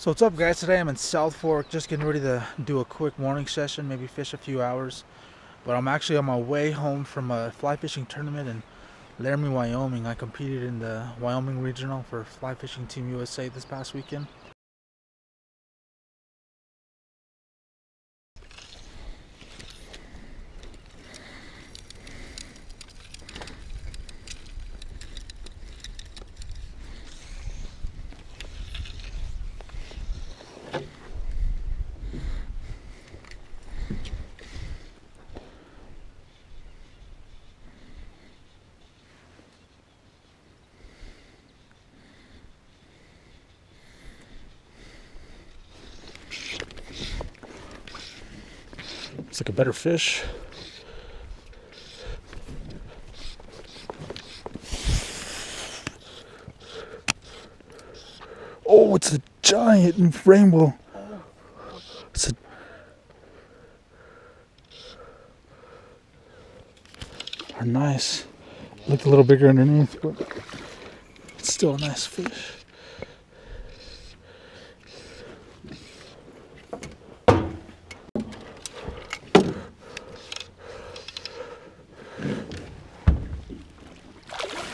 So what's up, guys? Today I'm in South Fork, just getting ready to do a quick morning session, maybe fish a few hours. But I'm actually on my way home from a fly fishing tournament in Laramie, Wyoming. I competed in the Wyoming regional for Fly Fishing Team USA this past weekend. It's like a better fish. Oh, it's a giant rainbow. It's nice. Looked a little bigger underneath, but it's still a nice fish.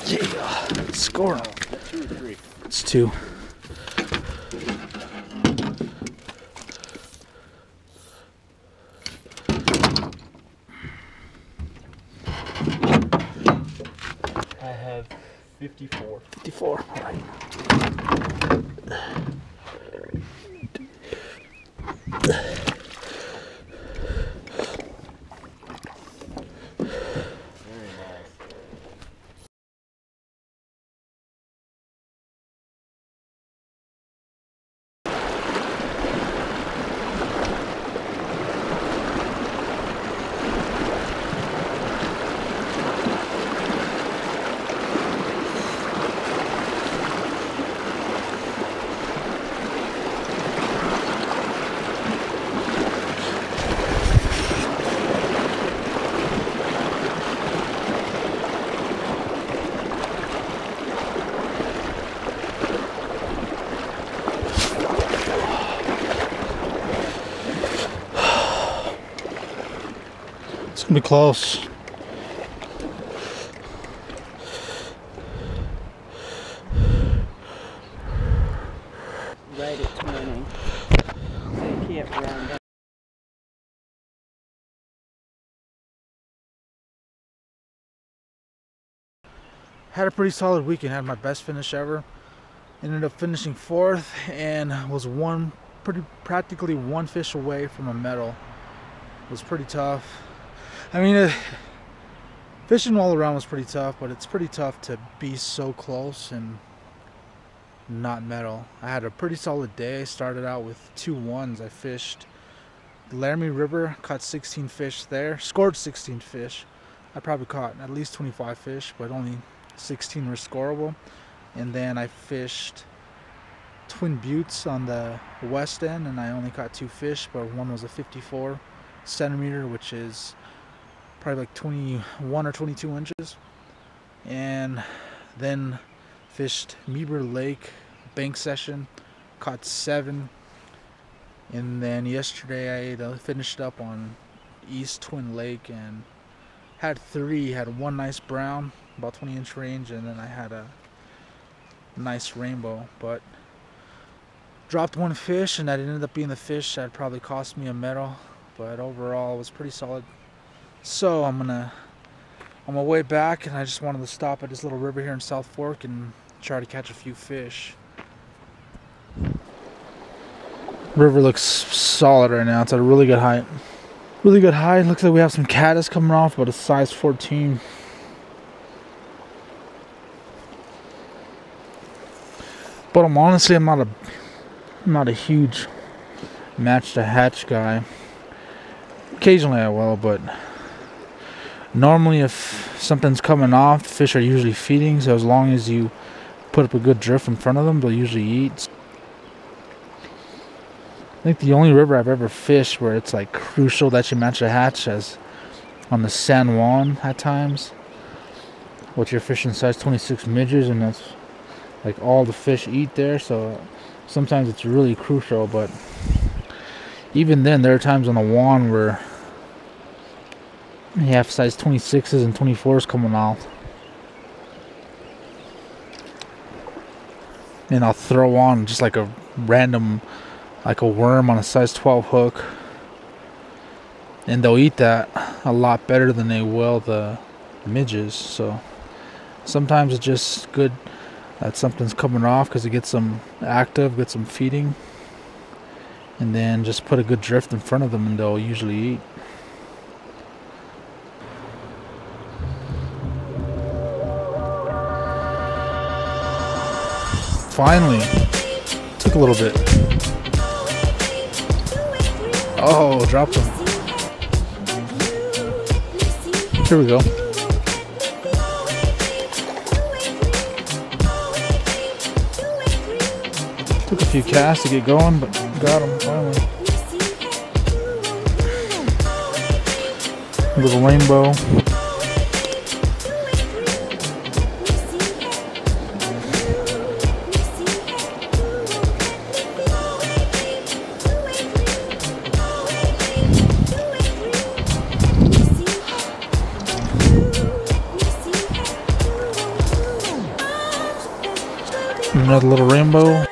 Yeah, score. That's 2 or 3. It's 2. I have 54. 54. All right. It's gonna be close. Right at 20. I can't round up. Had a pretty solid weekend. Had my best finish ever. Ended up finishing 4th and was practically one fish away from a medal. It was pretty tough. I mean, fishing all around was pretty tough, but it's pretty tough to be so close and not medal. I had a pretty solid day. I started out with 2 1s. I fished the Laramie River, caught 16 fish there, scored 16 fish. I probably caught at least 25 fish, but only 16 were scoreable. And then I fished Twin Buttes on the west end, and I only caught 2 fish, but one was a 54 centimeter, which is probably like 21 or 22 inches. And then fished Meaber Lake bank session, caught 7. And then yesterday I finished up on East Twin Lake and had 3. Had one nice brown, about 20-inch range, and then I had a nice rainbow. But dropped 1 fish, and that ended up being the fish that probably cost me a medal. But overall, it was pretty solid. So I'm on my way back, and I just wanted to stop at this little river here in South Fork and try to catch a few fish. River looks solid right now. It's at a really good height. Really good height. Looks like we have some caddis coming off, but a size 14. But I'm not a huge match to hatch guy. Occasionally I will, but normally if something's coming off, fish are usually feeding, so as long as you put up a good drift in front of them, they'll usually eat. I think the only river I've ever fished where it's like crucial that you match a hatch is on the San Juan at times, which you're fishing size 26 midges, and that's like all the fish eat there. So sometimes it's really crucial. But even then, there are times on the wand where you have size 26s and 24s coming out, and I'll throw on just like a random, like a worm on a size 12 hook, and they'll eat that a lot better than they will the midges. So sometimes it's just good that something's coming off because it gets them active, gets them feeding, and then just put a good drift in front of them and they'll usually eat. Finally, took a little bit. Oh, dropped him. Here we go. Took a few casts to get going, but got him finally. A little rainbow. Another little rainbow.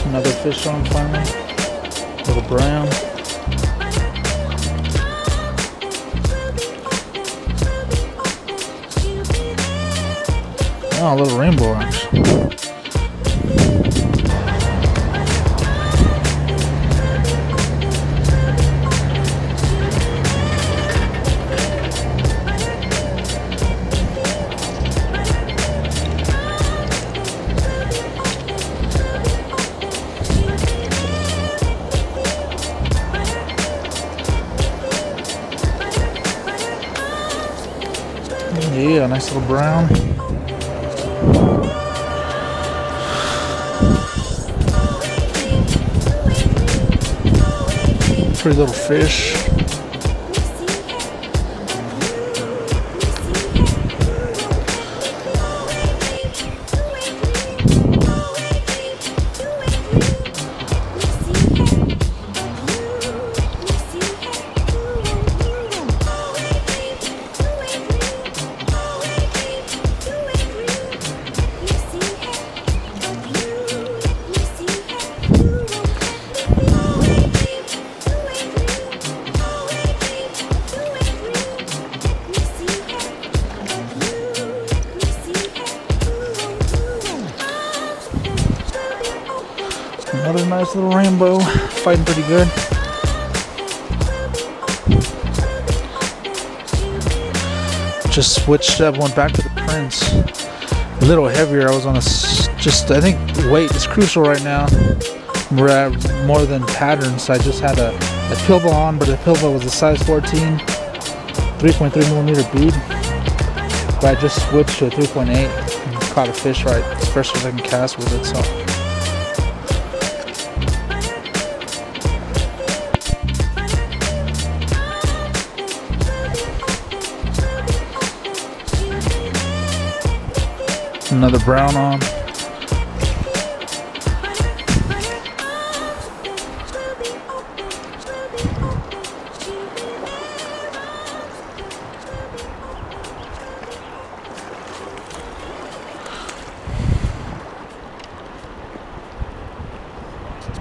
Another fish on finally. Little brown. Oh, a little rainbow actually. Yeah, nice little brown. Pretty little fish. Another nice little rainbow, fighting pretty good. Just switched up, went back to the Prince. A little heavier. I was on a I think weight is crucial right now. We're at more than patterns. So I just had a pilva on, but the pilva was a size 14, 3.3 millimeter bead. But I just switched to a 3.8 and caught a fish right as fresh as I can cast with it. So. Another brown on.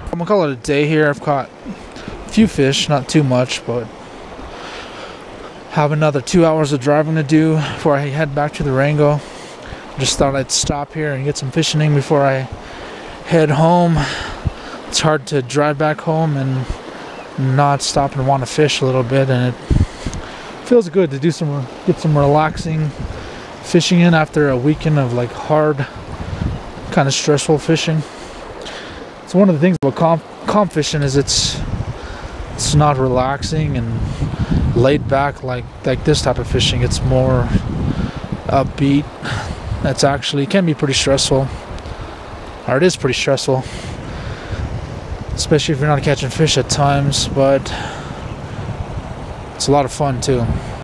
I'm gonna call it a day here. I've caught a few fish, not too much, but have another 2 hours of driving to do before I head back to the Rango. Just thought I'd stop here and get some fishing in before I head home. It's hard to drive back home and not stop and want to fish a little bit, and it feels good to do get some relaxing fishing in after a weekend of like hard, kind of stressful fishing. So one of the things about comp fishing is it's not relaxing and laid back like this type of fishing. It's more upbeat. That's actually can be pretty stressful, or it is pretty stressful, especially if you're not catching fish at times, but it's a lot of fun too.